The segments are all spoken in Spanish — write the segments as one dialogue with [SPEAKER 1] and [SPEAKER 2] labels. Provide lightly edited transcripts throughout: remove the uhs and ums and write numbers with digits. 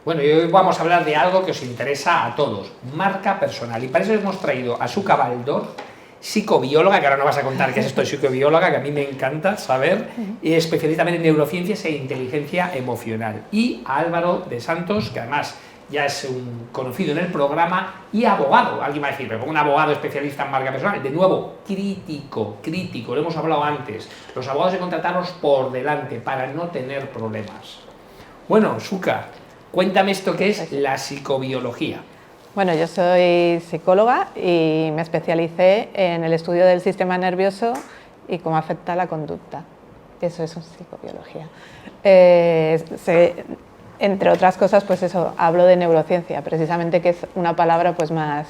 [SPEAKER 1] Bueno, y hoy vamos a hablar de algo que os interesa a todos, marca personal. Y para eso hemos traído a Suka Baldor, psicobióloga, que ahora no vas a contar qué es esto de psicobióloga, que a mí me encanta saber, y especialista también en neurociencias e inteligencia emocional. Y a Álvaro de Santos, que además ya es un conocido en el programa, y abogado. Alguien va a decir, pero pongo un abogado especialista en marca personal. De nuevo, crítico, lo hemos hablado antes. Los abogados hay que contratarlos por delante para no tener problemas. Bueno, Suka, cuéntame esto que es la psicobiología.
[SPEAKER 2] Bueno, yo soy psicóloga y me especialicé en el estudio del sistema nervioso y cómo afecta la conducta. Eso es psicobiología. Entre otras cosas, pues eso, hablo de neurociencia, precisamente, que es una palabra pues más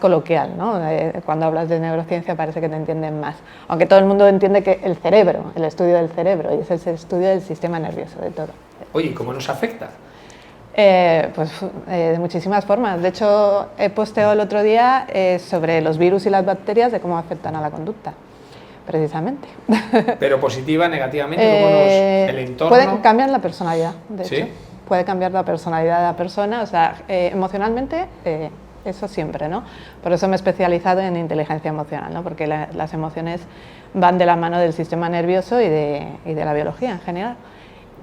[SPEAKER 2] coloquial, ¿no? Cuando hablas de neurociencia parece que te entienden más. Aunque todo el mundo entiende que el cerebro, el estudio del cerebro, y es el estudio del sistema nervioso, de todo.
[SPEAKER 1] Oye, ¿cómo nos afecta?
[SPEAKER 2] De muchísimas formas. De hecho, he posteado el otro día sobre los virus y las bacterias, de cómo afectan a la conducta, precisamente.
[SPEAKER 1] ¿Pero positiva, negativamente? ¿Cómo el entorno?
[SPEAKER 2] Puede cambiar la personalidad, de
[SPEAKER 1] ¿Sí?
[SPEAKER 2] hecho. Puede cambiar la personalidad de la persona, o sea, emocionalmente, eso siempre, ¿no? Por eso me he especializado en inteligencia emocional, ¿no? Porque las emociones van de la mano del sistema nervioso y de la biología en general.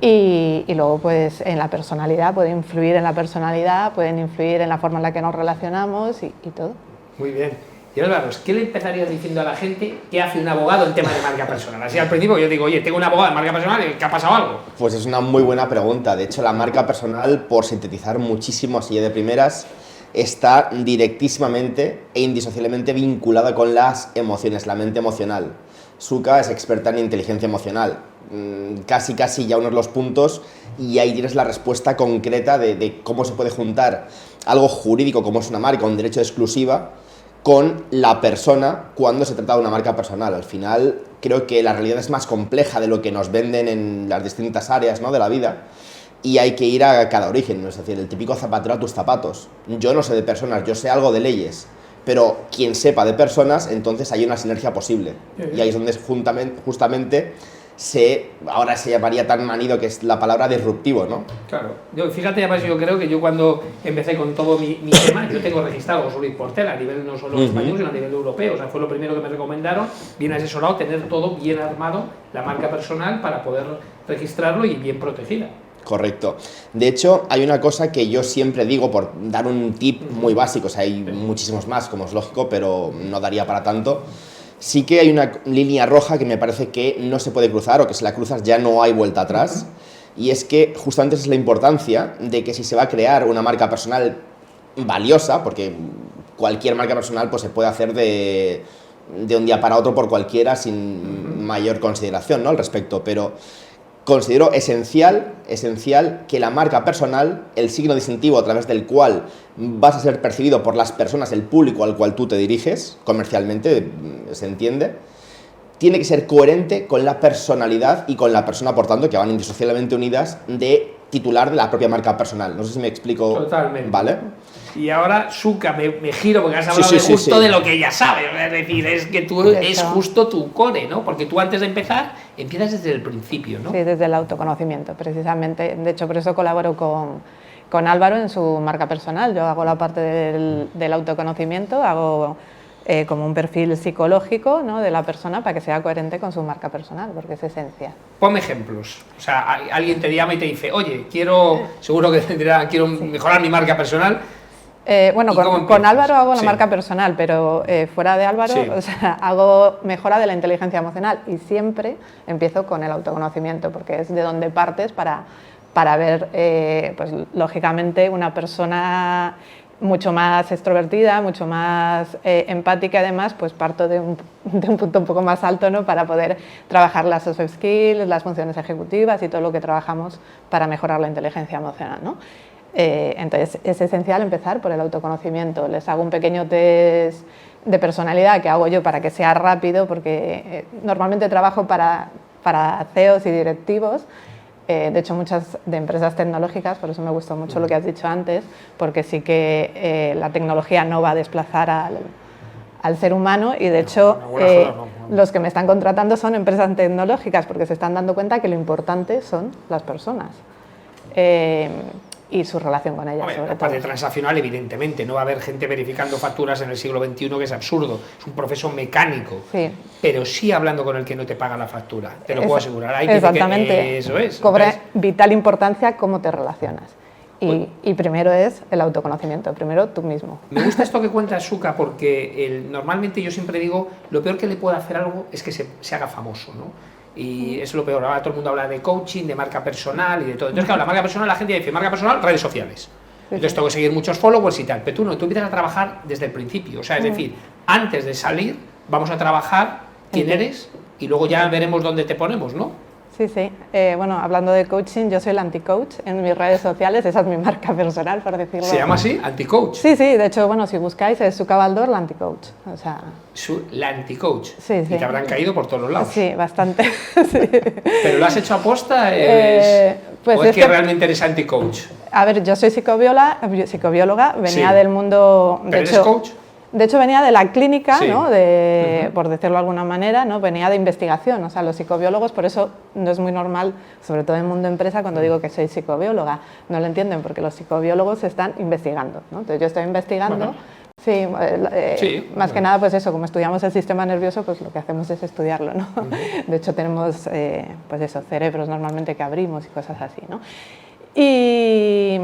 [SPEAKER 2] Y luego, pues, en la personalidad, puede influir en la personalidad, pueden influir en la forma en la que nos relacionamos y todo.
[SPEAKER 1] Muy bien. Y Álvaro, ¿qué le empezarías diciendo a la gente qué hace un abogado en tema de marca personal? Así al principio yo digo, oye, tengo un abogado de marca personal, ¿qué ha pasado algo?
[SPEAKER 3] Pues es una muy buena pregunta. De hecho, la marca personal, por sintetizar muchísimo así de primeras, está directísimamente e indisociablemente vinculada con las emociones, la mente emocional. Suka es experta en inteligencia emocional. Casi ya unos los puntos y ahí tienes la respuesta concreta de cómo se puede juntar algo jurídico como es una marca, un derecho de exclusiva, con la persona cuando se trata de una marca personal. Al final creo que la realidad es más compleja de lo que nos venden en las distintas áreas, ¿no?, de la vida, y hay que ir a cada origen, ¿no? Es decir, el típico zapatero a tus zapatos. Yo no sé de personas, yo sé algo de leyes, pero quien sepa de personas, entonces hay una sinergia posible. Y ahí es donde justamente ahora se llamaría tan manido que es la palabra disruptivo, ¿no?
[SPEAKER 1] Claro. Fíjate, además, yo creo que yo cuando empecé con todo mi tema, yo tengo registrado Oslo y Portel a nivel no solo español, sino a nivel europeo. O sea, fue lo primero que me recomendaron, bien asesorado, tener todo bien armado, la marca personal, para poder registrarlo y bien protegida.
[SPEAKER 3] Correcto. De hecho, hay una cosa que yo siempre digo, por dar un tip muy básico, o sea, hay muchísimos más, como es lógico, pero no daría para tanto. Sí que hay una línea roja que me parece que no se puede cruzar, o que si la cruzas ya no hay vuelta atrás, y es que justamente esa es la importancia de que si se va a crear una marca personal valiosa, porque cualquier marca personal pues se puede hacer de un día para otro por cualquiera sin mayor consideración, ¿no?, al respecto, pero considero esencial que la marca personal, el signo distintivo a través del cual vas a ser percibido por las personas, el público al cual tú te diriges, comercialmente, se entiende, tiene que ser coherente con la personalidad y con la persona, por tanto, que van indisociablemente unidas, de titular de la propia marca personal. No sé si me explico.
[SPEAKER 1] Totalmente.
[SPEAKER 3] ¿Vale?
[SPEAKER 1] Y ahora, Suka, me giro porque has hablado justo de lo que ella sabe. Es decir, es que tú es justo tu core, ¿no? Porque tú antes de empezar, empiezas desde el principio, ¿no?
[SPEAKER 2] Sí, desde el autoconocimiento, precisamente. De hecho, por eso colaboro con Álvaro en su marca personal. Yo hago la parte del autoconocimiento, hago como un perfil psicológico, ¿no?, de la persona para que sea coherente con su marca personal, porque es esencia.
[SPEAKER 1] Ponme ejemplos. O sea, alguien te llama y te dice, oye, seguro que quiero mejorar mi marca personal.
[SPEAKER 2] Bueno, con Álvaro hago la marca personal, pero fuera de Álvaro, o sea, hago mejora de la inteligencia emocional y siempre empiezo con el autoconocimiento, porque es de donde partes para ver, pues lógicamente, una persona mucho más extrovertida, mucho más empática, además, pues parto de un punto un poco más alto, ¿no?, para poder trabajar las soft skills, las funciones ejecutivas y todo lo que trabajamos para mejorar la inteligencia emocional, ¿no? Entonces es esencial empezar por el autoconocimiento. Les hago un pequeño test de personalidad que hago yo para que sea rápido, porque normalmente trabajo para CEOs y directivos, de hecho muchas de empresas tecnológicas, por eso me gustó mucho lo que has dicho antes, porque sí que la tecnología no va a desplazar al ser humano y de hecho los que me están contratando son empresas tecnológicas, porque se están dando cuenta que lo importante son las personas. y su relación con ella.
[SPEAKER 1] La parte transaccional, evidentemente, no va a haber gente verificando facturas en el siglo XXI, que es absurdo, es un proceso mecánico, pero sí hablando con el que no te paga la factura, te lo puedo asegurar. Hay
[SPEAKER 2] exactamente,
[SPEAKER 1] eso es.
[SPEAKER 2] Cobra vital importancia cómo te relacionas. Y primero es el autoconocimiento, primero tú mismo.
[SPEAKER 1] Me gusta esto que cuenta Suka, porque normalmente yo siempre digo, lo peor que le puede hacer algo es que se haga famoso, ¿no? Y es lo peor. Ahora todo el mundo habla de coaching, de marca personal y de todo. Entonces, claro, la marca personal, la gente dice, marca personal, redes sociales. Entonces tengo que seguir muchos followers y tal. Pero tú no, tú empiezas a trabajar desde el principio. O sea, es decir, antes de salir, vamos a trabajar quién eres y luego ya veremos dónde te ponemos, ¿no?
[SPEAKER 2] Sí, sí. Bueno, hablando de coaching, yo soy el anti-coach en mis redes sociales, esa es mi marca personal, por decirlo.
[SPEAKER 1] ¿Se llama así? ¿Anti-coach?
[SPEAKER 2] Sí, sí, de hecho, bueno, si buscáis es Suka Baldor, la anti-coach. O sea...
[SPEAKER 1] La anti-coach.
[SPEAKER 2] Sí, sí.
[SPEAKER 1] Y te habrán caído por todos los lados.
[SPEAKER 2] Sí, bastante. Sí.
[SPEAKER 1] ¿Pero lo has hecho aposta?
[SPEAKER 2] Pues
[SPEAKER 1] ¿O es que realmente eres anti-coach?
[SPEAKER 2] A ver, yo soy psicobióloga, venía del mundo...
[SPEAKER 1] ¿Pero eres coach?
[SPEAKER 2] De hecho, venía de la clínica, ¿no? Por decirlo de alguna manera, ¿no? Venía de investigación. O sea, los psicobiólogos, por eso no es muy normal, sobre todo en el mundo empresa, cuando digo que soy psicobióloga. No lo entienden, porque los psicobiólogos están investigando, ¿no? Entonces, yo estoy investigando. Más que nada, pues eso, como estudiamos el sistema nervioso, pues lo que hacemos es estudiarlo, ¿no? De hecho, tenemos, pues eso, cerebros normalmente que abrimos y cosas así, ¿no? Y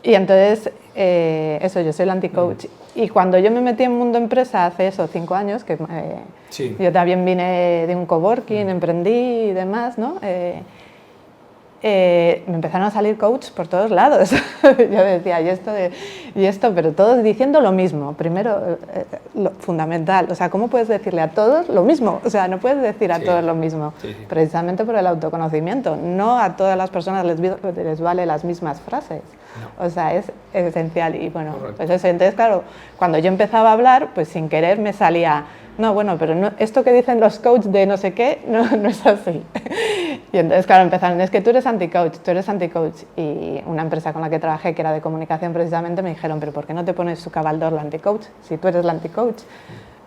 [SPEAKER 2] entonces, eso, yo soy el anti-coach. Y cuando yo me metí en mundo empresa hace eso, 5 años, que yo también vine de un coworking, emprendí y demás, ¿no? Me empezaron a salir coaches por todos lados. Yo decía, y esto, pero todos diciendo lo mismo. Primero, lo fundamental, o sea, ¿cómo puedes decirle a todos lo mismo? O sea, no puedes decir a todos lo mismo, precisamente por el autoconocimiento. No a todas las personas les vale las mismas frases. No. O sea, es esencial. Y bueno, pues eso. Entonces, claro, cuando yo empezaba a hablar, pues sin querer me salía, no, bueno, pero no, esto que dicen los coaches de no sé qué, no es así. Y entonces, claro, empezaron, es que tú eres anti-coach, tú eres anti-coach. Y una empresa con la que trabajé, que era de comunicación precisamente, me dijeron, pero ¿por qué no te pones Suka Baldor la anti-coach, si tú eres la anti-coach?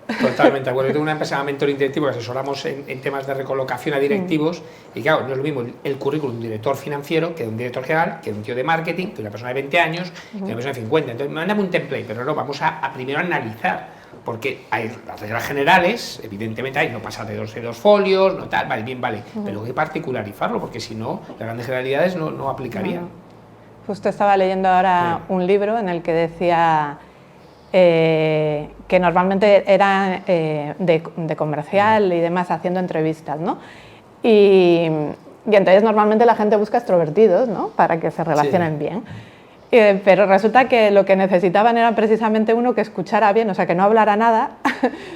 [SPEAKER 1] Totalmente de acuerdo. Yo tengo una empresa de mentor directivo que asesoramos en temas de recolocación a directivos y claro, no es lo mismo el currículum de un director financiero que de un director general, que de un tío de marketing, que de una persona de 20 años, que de una persona de 50. Entonces, mándame un template, pero no, vamos a primero analizar, porque hay las reglas generales, evidentemente hay no pasar de dos folios, no tal, vale, bien, vale, pero hay que particularizarlo, porque si no, las grandes generalidades no aplicarían.
[SPEAKER 2] Justo estaba leyendo ahora un libro en el que decía... que normalmente era de comercial y demás, haciendo entrevistas, ¿no? Y entonces normalmente la gente busca extrovertidos, ¿no? Para que se relacionen bien. Pero resulta que lo que necesitaban era precisamente uno que escuchara bien, o sea, que no hablara nada,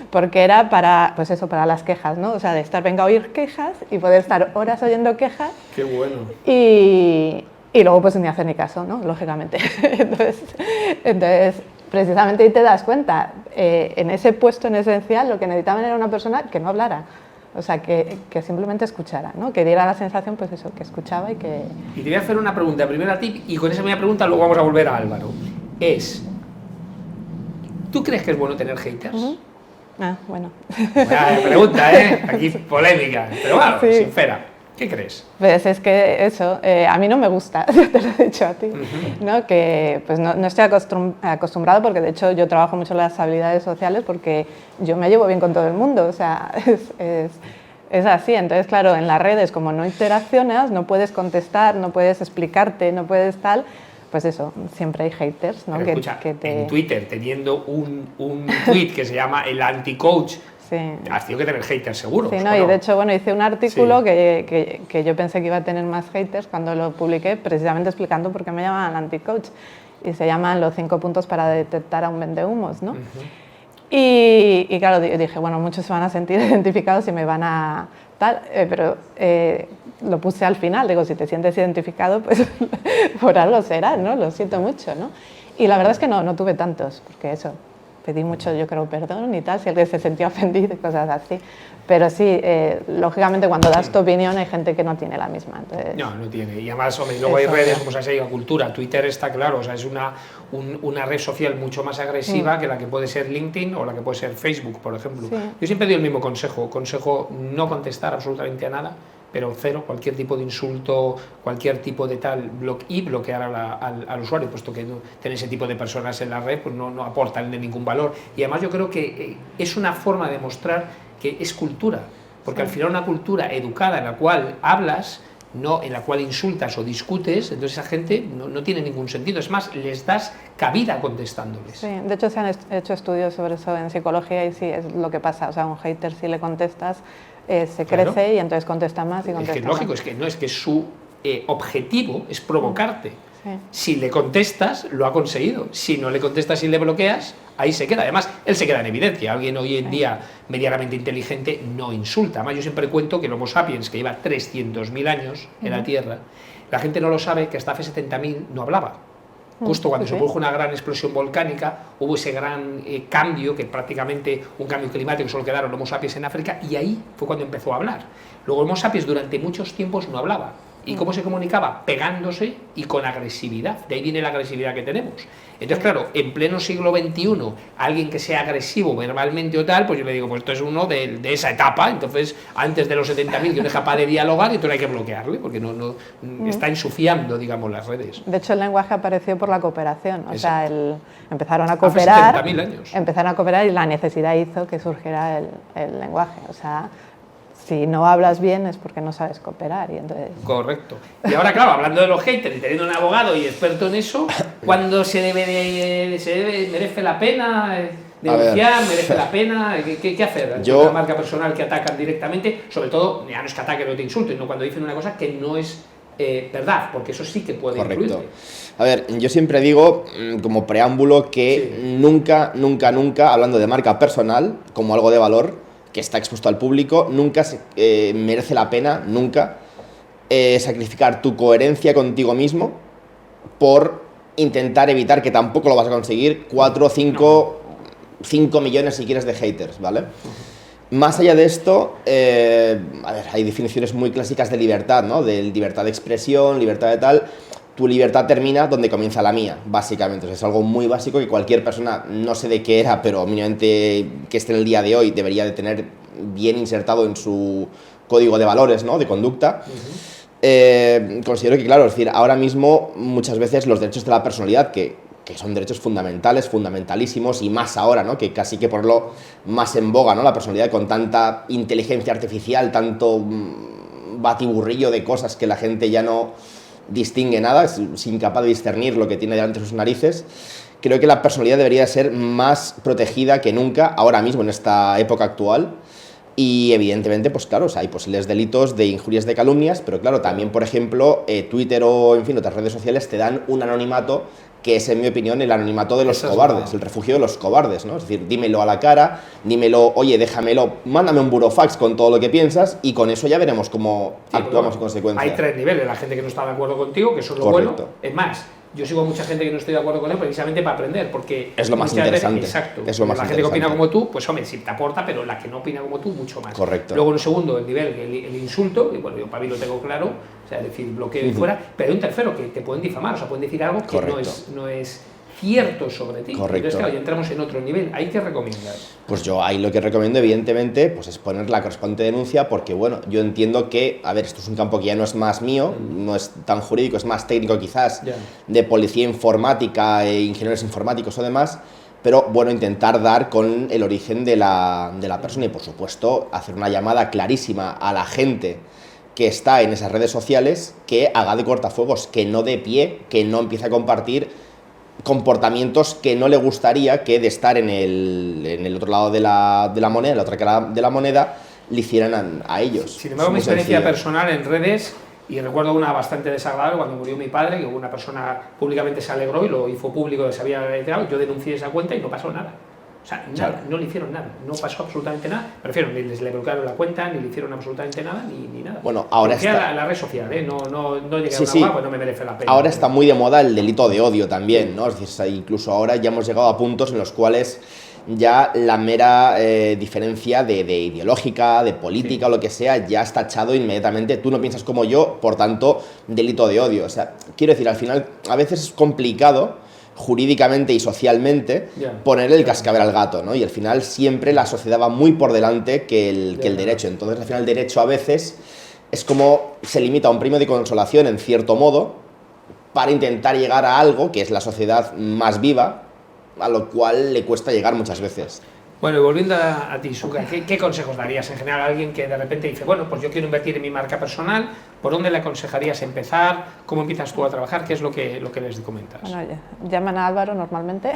[SPEAKER 2] porque era para, pues eso, para las quejas, ¿no? O sea, de estar, venga a oír quejas y poder estar horas oyendo quejas.
[SPEAKER 1] ¡Qué bueno!
[SPEAKER 2] Y luego pues ni hacer ni caso, ¿no? Lógicamente. Entonces precisamente ahí te das cuenta, en ese puesto en esencial lo que necesitaban era una persona que no hablara, o sea, que simplemente escuchara, ¿no? Que diera la sensación, pues eso, que escuchaba y que...
[SPEAKER 1] Y te voy a hacer una pregunta, primero a ti, y con esa misma pregunta luego vamos a volver a Álvaro. ¿Tú crees que es bueno tener haters?
[SPEAKER 2] Bueno.
[SPEAKER 1] Buena pregunta, aquí polémica, pero bueno, sincera. ¿Qué crees?
[SPEAKER 2] Pues es que eso, a mí no me gusta, te lo he dicho a ti, ¿no? Que pues no estoy acostumbrado, porque de hecho yo trabajo mucho en las habilidades sociales porque yo me llevo bien con todo el mundo, o sea, es así. Entonces, claro, en las redes, como no interaccionas, no puedes contestar, no puedes explicarte, no puedes tal, pues eso, siempre hay haters, ¿no?
[SPEAKER 1] Pero escucha, en Twitter, teniendo un tweet que se llama el anti-coach, has tenido que tener haters seguro.
[SPEAKER 2] Sí, no, y de hecho, bueno, hice un artículo que yo pensé que iba a tener más haters cuando lo publiqué, precisamente explicando por qué me llamaban anti-coach. Y se llaman los 5 puntos para detectar a un vendehumos, ¿no? Y claro, dije, bueno, muchos se van a sentir identificados y me van a... tal, pero lo puse al final, digo, si te sientes identificado, pues por algo será, ¿no? Lo siento mucho, ¿no? Y la verdad es que no tuve tantos, porque eso... pedí mucho, yo creo, perdón y tal, si alguien se sentía ofendido y cosas así. Pero sí, lógicamente cuando das tu opinión hay gente que no tiene la misma. Entonces...
[SPEAKER 1] No tiene. Y además, hombre, luego hay redes, como se diga, cultura. Twitter está claro, o sea, es una red social mucho más agresiva que la que puede ser LinkedIn o la que puede ser Facebook, por ejemplo. Yo siempre doy el mismo consejo no contestar absolutamente a nada, pero cero, cualquier tipo de insulto, cualquier tipo de tal, y bloquear al usuario, puesto que tener ese tipo de personas en la red pues no aportan de ningún valor. Y además yo creo que es una forma de mostrar que es cultura, porque al final una cultura educada en la cual hablas, no en la cual insultas o discutes, entonces esa gente no tiene ningún sentido, es más, les das cabida contestándoles.
[SPEAKER 2] Sí, de hecho se han hecho estudios sobre eso en psicología y sí, es lo que pasa, o sea, a un hater si le contestas, se crece y entonces contesta más y contesta más.
[SPEAKER 1] Es que lógico, es que su objetivo es provocarte.
[SPEAKER 2] Sí.
[SPEAKER 1] Si le contestas, lo ha conseguido. Si no le contestas y le bloqueas, ahí se queda. Además, él se queda en evidencia. Alguien hoy en día medianamente inteligente no insulta. Además, yo siempre cuento que el Homo sapiens, que lleva 300.000 años en la Tierra, la gente no lo sabe, que hasta hace 70.000 no hablaba. Justo cuando se produjo una gran explosión volcánica, hubo ese gran cambio, que prácticamente un cambio climático, solo quedaron Homo sapiens en África, y ahí fue cuando empezó a hablar. Luego Homo sapiens durante muchos tiempos no hablaba. ¿Y cómo se comunicaba? Pegándose y con agresividad. De ahí viene la agresividad que tenemos. Entonces, claro, en pleno siglo XXI, alguien que sea agresivo verbalmente o tal, pues yo le digo, pues esto es uno de esa etapa. Entonces, antes de los 70.000, que no es capaz de dialogar, y tú hay que bloquearle, porque no está ensuciando, digamos, las redes.
[SPEAKER 2] De hecho, el lenguaje apareció por la cooperación. O sea, empezaron a cooperar.
[SPEAKER 1] Hace 70.000 años.
[SPEAKER 2] Empezaron a cooperar y la necesidad hizo que surgiera el lenguaje. O sea, si no hablas bien es porque no sabes cooperar y entonces...
[SPEAKER 1] Correcto. Y ahora, claro, hablando de los haters y teniendo un abogado y experto en eso, ¿cuándo merece la pena denunciar, merece la pena? ¿Qué hacer? Una marca personal que atacan directamente, sobre todo, ya no es que ataquen o te insulten, no cuando dicen una cosa que no es verdad, porque eso sí que puede influirte.
[SPEAKER 3] A ver, yo siempre digo, como preámbulo, que nunca, hablando de marca personal, como algo de valor, que está expuesto al público, nunca merece la pena, sacrificar tu coherencia contigo mismo por intentar evitar, que tampoco lo vas a conseguir, 4 o 5 millones si quieres de haters, ¿vale? Más allá de esto, a ver, hay definiciones muy clásicas de libertad, ¿no? De libertad de expresión, libertad de tal. Tu libertad termina donde comienza la mía, básicamente. O sea, es algo muy básico que cualquier persona, no sé de qué era, pero mínimamente que esté en el día de hoy, debería de tener bien insertado en su código de valores, ¿no? De conducta. Considero que, claro, es decir, ahora mismo muchas veces los derechos de la personalidad, que son derechos fundamentales, fundamentalísimos, y más ahora, ¿no? Que casi que ponerlo más en boga, ¿no? La personalidad con tanta inteligencia artificial, tanto batiburrillo de cosas que la gente ya no distingue nada, es incapaz de discernir lo que tiene delante de sus narices. Creo que la personalidad debería ser más protegida que nunca, ahora mismo, en esta época actual. Y evidentemente, pues claro, o sea, hay posibles delitos de injurias, de calumnias, pero claro, también, por ejemplo, Twitter o, en fin, otras redes sociales te dan un anonimato que es, en mi opinión, el anonimato de los cobardes, el refugio de los cobardes, ¿no? Es decir, dímelo a la cara, dímelo, oye, déjamelo, mándame un burofax con todo lo que piensas y con eso ya veremos cómo actuamos en consecuencia.
[SPEAKER 1] Hay 3 niveles, la gente que no está de acuerdo contigo, que eso es lo bueno. Es más, yo sigo a mucha gente que no estoy de acuerdo con él precisamente para aprender, porque
[SPEAKER 3] es lo más interesante.
[SPEAKER 1] Exacto.
[SPEAKER 3] Es lo más
[SPEAKER 1] la gente que opina como tú, pues hombre, sí te aporta, pero la que no opina como tú, mucho más.
[SPEAKER 3] Correcto.
[SPEAKER 1] Luego, en un segundo, el nivel, el insulto, y bueno, yo para mí lo tengo claro, o sea, es decir, bloqueo y fuera, pero hay un tercero que te pueden difamar, o sea, pueden decir algo que no es cierto sobre ti.
[SPEAKER 3] Correcto.
[SPEAKER 1] Entonces, claro, ya entramos en otro nivel. ¿Hay que recomendar?
[SPEAKER 3] Pues yo ahí lo que recomiendo, evidentemente, pues es poner la correspondiente denuncia, porque, bueno, yo entiendo que, a ver, esto es un campo que ya no es más mío, no es tan jurídico, es más técnico quizás, de policía informática e ingenieros informáticos o demás, pero, bueno, intentar dar con el origen de la persona y, por supuesto, hacer una llamada clarísima a la gente que está en esas redes sociales, que haga de cortafuegos, que no dé pie, que no empiece a compartir comportamientos que no le gustaría que de estar en el otro lado de la moneda, en la otra cara de la moneda, le hicieran a ellos.
[SPEAKER 1] Sin embargo, mi experiencia personal en redes, y recuerdo una bastante desagradable cuando murió mi padre, que una persona públicamente se alegró y lo hizo público que se había retirado, yo denuncié esa cuenta y no pasó nada. O sea, nada, no le hicieron nada, no pasó absolutamente nada. Me refiero, ni les le bloquearon la cuenta, ni le hicieron absolutamente nada, ni nada.
[SPEAKER 3] Bueno, ahora está...
[SPEAKER 1] la red social, no llegué a una pues no me merece la pena.
[SPEAKER 3] Ahora está muy de moda el delito de odio también, ¿no? Es decir, incluso ahora ya hemos llegado a puntos en los cuales ya la mera diferencia de ideológica, de política o lo que sea, ya está echado inmediatamente. Tú no piensas como yo, por tanto, delito de odio. O sea, quiero decir, al final, a veces es complicado jurídicamente y socialmente poner el cascabel al gato, ¿no? Y al final siempre la sociedad va muy por delante que el derecho. Entonces, al final, el derecho a veces es como se limita a un premio de consolación en cierto modo para intentar llegar a algo que es la sociedad más viva, a lo cual le cuesta llegar muchas veces.
[SPEAKER 1] Bueno, y volviendo a ti, Suka, ¿qué consejos darías en general a alguien que de repente dice, bueno, pues yo quiero invertir en mi marca personal? ¿Por dónde le aconsejarías empezar? ¿Cómo empiezas tú a trabajar? ¿Qué es lo que les comentas?
[SPEAKER 2] Bueno, llaman a Álvaro normalmente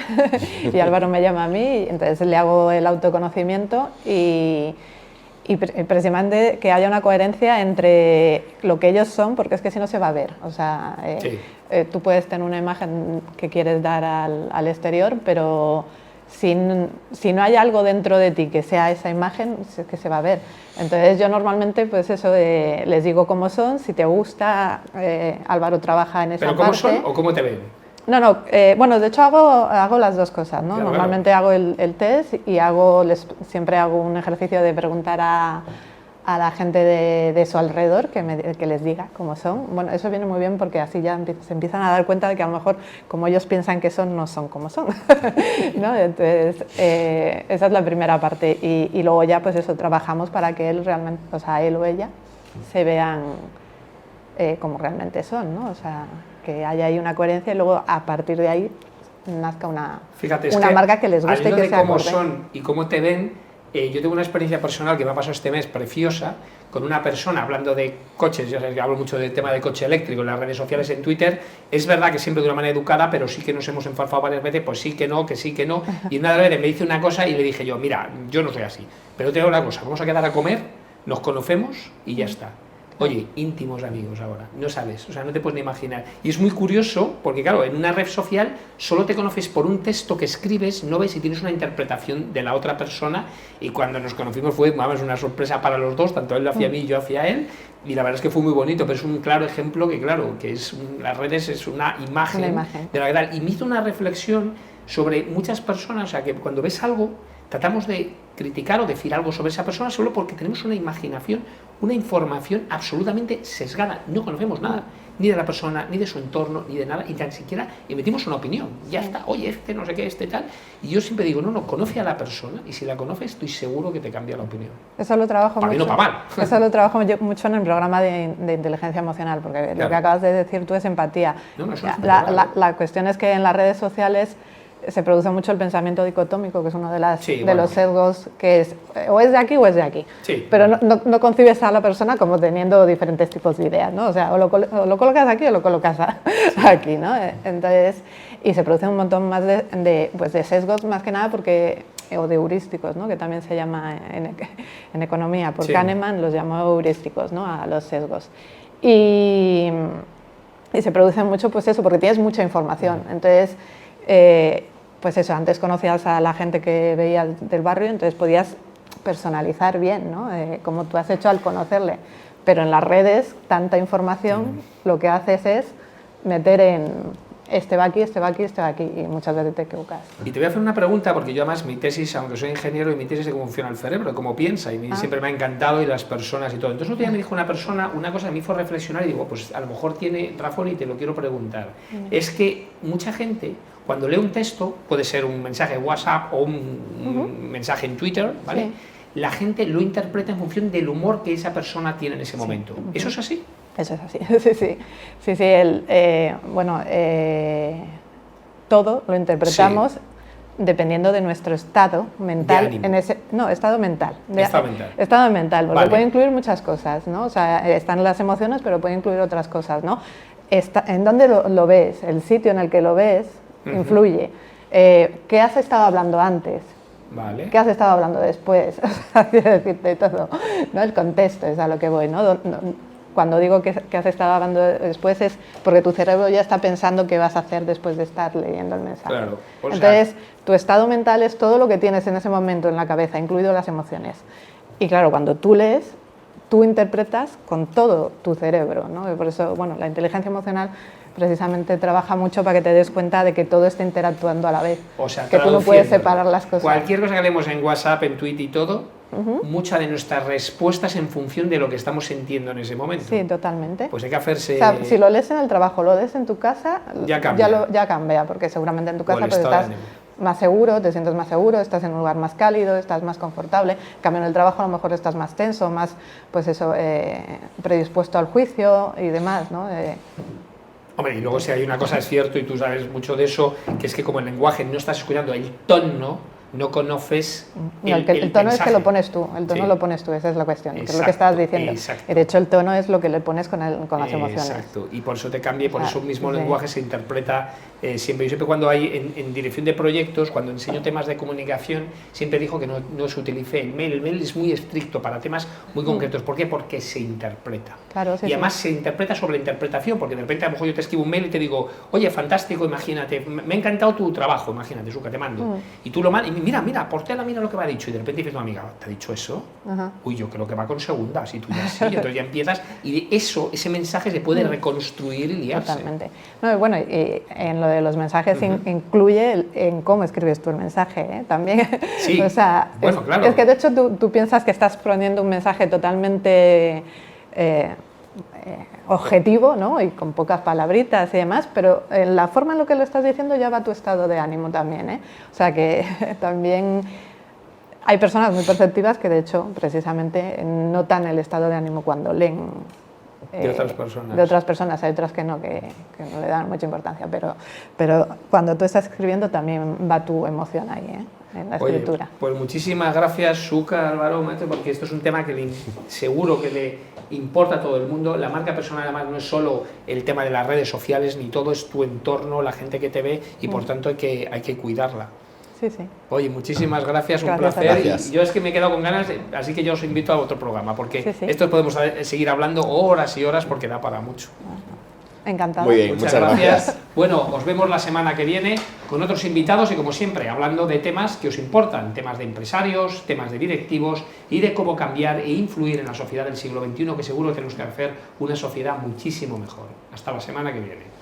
[SPEAKER 2] y Álvaro me llama a mí, entonces le hago el autoconocimiento y precisamente que haya una coherencia entre lo que ellos son, porque es que si no se va a ver. O sea, tú puedes tener una imagen que quieres dar al exterior, pero si no hay algo dentro de ti que sea esa imagen, es que se va a ver. Entonces yo normalmente pues eso les digo cómo son, si te gusta, Álvaro trabaja en esa parte.
[SPEAKER 1] ¿Pero cómo son o cómo te ven?
[SPEAKER 2] No, bueno, de hecho hago las dos cosas, ¿no?
[SPEAKER 1] Claro,
[SPEAKER 2] Normalmente
[SPEAKER 1] claro.
[SPEAKER 2] hago el test y siempre hago un ejercicio de preguntar a la gente de su alrededor que les diga cómo son. Bueno, eso viene muy bien porque así ya se empiezan a dar cuenta de que a lo mejor como ellos piensan que son, no son como son, ¿no? Entonces, esa es la primera parte y luego ya pues eso, trabajamos para que él realmente, o sea, él o ella se vean como realmente son, ¿no? O sea, que haya ahí una coherencia y luego a partir de ahí nazca una marca que les guste y que sea
[SPEAKER 1] cómo
[SPEAKER 2] acorde.
[SPEAKER 1] son y cómo te ven. Yo tengo una experiencia personal que me ha pasado este mes preciosa con una persona hablando de coches. Ya sabes que hablo mucho del tema de coche eléctrico en las redes sociales, en Twitter. Es verdad que siempre de una manera educada, pero sí que nos hemos enfarfado varias veces, pues sí que no, que sí que no. Y una vez me dice una cosa y le dije yo, mira, yo no soy así, pero te digo una cosa, vamos a quedar a comer, nos conocemos y ya está. Oye, íntimos amigos ahora, no sabes, o sea, no te puedes ni imaginar. Y es muy curioso, porque claro, en una red social solo te conoces por un texto que escribes, no ves si tienes una interpretación de la otra persona, y cuando nos conocimos fue, vamos, una sorpresa para los dos, tanto él hacia mí y yo hacia él, y la verdad es que fue muy bonito, pero es un claro ejemplo que, claro, que las redes es una imagen de la verdad. Y me hizo una reflexión sobre muchas personas, o sea, que cuando ves algo, tratamos de criticar o decir algo sobre esa persona solo porque tenemos una imaginación, una información absolutamente sesgada. No conocemos nada, ni de la persona, ni de su entorno, ni de nada, y tan siquiera emitimos una opinión. Ya está, oye, este no sé qué, este tal. Y yo siempre digo, no, conoce a la persona, y si la conoces, estoy seguro que te cambia la opinión.
[SPEAKER 2] Eso lo trabajo
[SPEAKER 1] para
[SPEAKER 2] mucho.
[SPEAKER 1] Para bien o para mal.
[SPEAKER 2] Eso lo trabajo mucho en el programa de inteligencia emocional, porque claro, lo que acabas de decir tú es empatía.
[SPEAKER 1] No, eso es
[SPEAKER 2] la cuestión es que en las redes sociales se produce mucho el pensamiento dicotómico, que es uno de los sesgos, que es o es de aquí o es de aquí.
[SPEAKER 1] Sí,
[SPEAKER 2] pero no concibes a la persona como teniendo diferentes tipos de ideas, ¿no? O sea, o lo colocas aquí o lo colocas aquí, ¿no? Entonces, y se produce un montón más de sesgos, más que nada porque, o de heurísticos, ¿no? Que también se llama en economía, por Kahneman los llamó heurísticos, ¿no? A los sesgos. Y se produce mucho, pues eso, porque tienes mucha información. Entonces, pues eso, antes conocías a la gente que veías del barrio, entonces podías personalizar bien, ¿no? Como tú has hecho al conocerle. Pero en las redes, tanta información, lo que haces es meter en este va aquí, este va aquí, este va aquí, y muchas veces te equivocas.
[SPEAKER 1] Y te voy a hacer una pregunta, porque yo además mi tesis, aunque soy ingeniero, y mi tesis es de cómo funciona el cerebro, de cómo piensa, y siempre me ha encantado, y las personas y todo. Entonces, otro día me dijo una persona, una cosa que me hizo reflexionar, y digo, pues a lo mejor tiene razón y te lo quiero preguntar. Es que mucha gente, cuando lee un texto, puede ser un mensaje de WhatsApp o un mensaje en Twitter, ¿vale? Sí. La gente lo interpreta en función del humor que esa persona tiene en ese momento. ¿Eso es así?
[SPEAKER 2] Eso es así, sí, todo lo interpretamos dependiendo de nuestro estado mental. Estado mental. Estado mental, porque puede incluir muchas cosas, ¿no? O sea, están las emociones, pero puede incluir otras cosas, ¿no? ¿En dónde lo ves? El sitio en el que lo ves influye. ¿Qué has estado hablando antes?
[SPEAKER 1] Vale.
[SPEAKER 2] ¿Qué has estado hablando después? Quiero decirte todo, ¿no? El contexto es a lo que voy, ¿no? Cuando digo que has estado hablando después es porque tu cerebro ya está pensando qué vas a hacer después de estar leyendo el mensaje.
[SPEAKER 1] Claro.
[SPEAKER 2] Entonces, tu estado mental es todo lo que tienes en ese momento en la cabeza, incluido las emociones. Y claro, cuando tú lees, tú interpretas con todo tu cerebro, ¿no? Y por eso, bueno, la inteligencia emocional precisamente trabaja mucho para que te des cuenta de que todo está interactuando a la vez.
[SPEAKER 1] O sea,
[SPEAKER 2] que tú no puedes separar las cosas.
[SPEAKER 1] Cualquier cosa que leemos en WhatsApp, en Twitter y todo, muchas de nuestras respuestas en función de lo que estamos sintiendo en ese momento.
[SPEAKER 2] Sí, totalmente.
[SPEAKER 1] Pues hay que hacerse...
[SPEAKER 2] O sea, si lo lees en el trabajo, lo lees en tu casa,
[SPEAKER 1] ya cambia.
[SPEAKER 2] Ya cambia, porque seguramente en tu casa pues estás más seguro, te sientes más seguro, estás en un lugar más cálido, estás más confortable. En cambio, en el trabajo a lo mejor estás más tenso, más, pues eso, predispuesto al juicio y demás, ¿no?
[SPEAKER 1] Hombre, y luego si hay una cosa, es cierto, y tú sabes mucho de eso, que es que como el lenguaje no estás escuchando el tono, no conoces
[SPEAKER 2] el tono mensaje. Es que lo pones tú, el tono lo pones tú, esa es la cuestión, exacto, que es lo que estabas diciendo. Exacto. Y de hecho el tono es lo que le pones con las emociones.
[SPEAKER 1] Exacto, y por eso te cambia, y por eso mismo el lenguaje se interpreta siempre. Yo siempre cuando hay en dirección de proyectos, cuando enseño temas de comunicación, siempre digo que no se utilice el mail. El mail es muy estricto para temas muy concretos. ¿Por qué? Porque se interpreta.
[SPEAKER 2] Claro, sí,
[SPEAKER 1] y además se interpreta sobre la interpretación, porque de repente a lo mejor yo te escribo un mail y te digo, oye, fantástico, imagínate, me ha encantado tu trabajo, imagínate, Suka, te mando. Y tú lo mandas, y mira, Portela, mira lo que me ha dicho, y de repente dices, no, amiga, ¿te ha dicho eso? Uy, yo creo que va con segundas, y tú ya sí, entonces ya empiezas, y ese mensaje se puede reconstruir y liarse.
[SPEAKER 2] Totalmente. No, bueno, y en lo de los mensajes incluye en cómo escribes tu mensaje, también.
[SPEAKER 1] Sí,
[SPEAKER 2] o sea,
[SPEAKER 1] bueno, claro.
[SPEAKER 2] Es que de hecho tú piensas que estás poniendo un mensaje totalmente objetivo, ¿no? Y con pocas palabritas y demás, pero en la forma en lo que lo estás diciendo ya va tu estado de ánimo también, ¿eh? O sea que también hay personas muy perceptivas que de hecho precisamente notan el estado de ánimo cuando leen
[SPEAKER 1] de otras personas.
[SPEAKER 2] De otras personas, hay otras que no le dan mucha importancia, pero cuando tú estás escribiendo también va tu emoción ahí, ¿eh? En la escritura.
[SPEAKER 1] Oye, pues muchísimas gracias, Suka, Álvaro, maestro, porque esto es un tema que seguro que le importa a todo el mundo. La marca personal además no es solo el tema de las redes sociales, ni todo, es tu entorno, la gente que te ve, y por tanto hay que cuidarla.
[SPEAKER 2] Sí, sí.
[SPEAKER 1] Oye, muchísimas gracias, un placer.
[SPEAKER 3] Gracias.
[SPEAKER 1] Y yo es que me he quedado con ganas, así que yo os invito a otro programa, porque esto podemos seguir hablando horas y horas porque da para mucho.
[SPEAKER 2] Encantado.
[SPEAKER 3] Muy bien, muchas gracias.
[SPEAKER 1] Bueno, os vemos la semana que viene con otros invitados y como siempre hablando de temas que os importan, temas de empresarios, temas de directivos y de cómo cambiar e influir en la sociedad del siglo XXI, que seguro tenemos que hacer una sociedad muchísimo mejor. Hasta la semana que viene.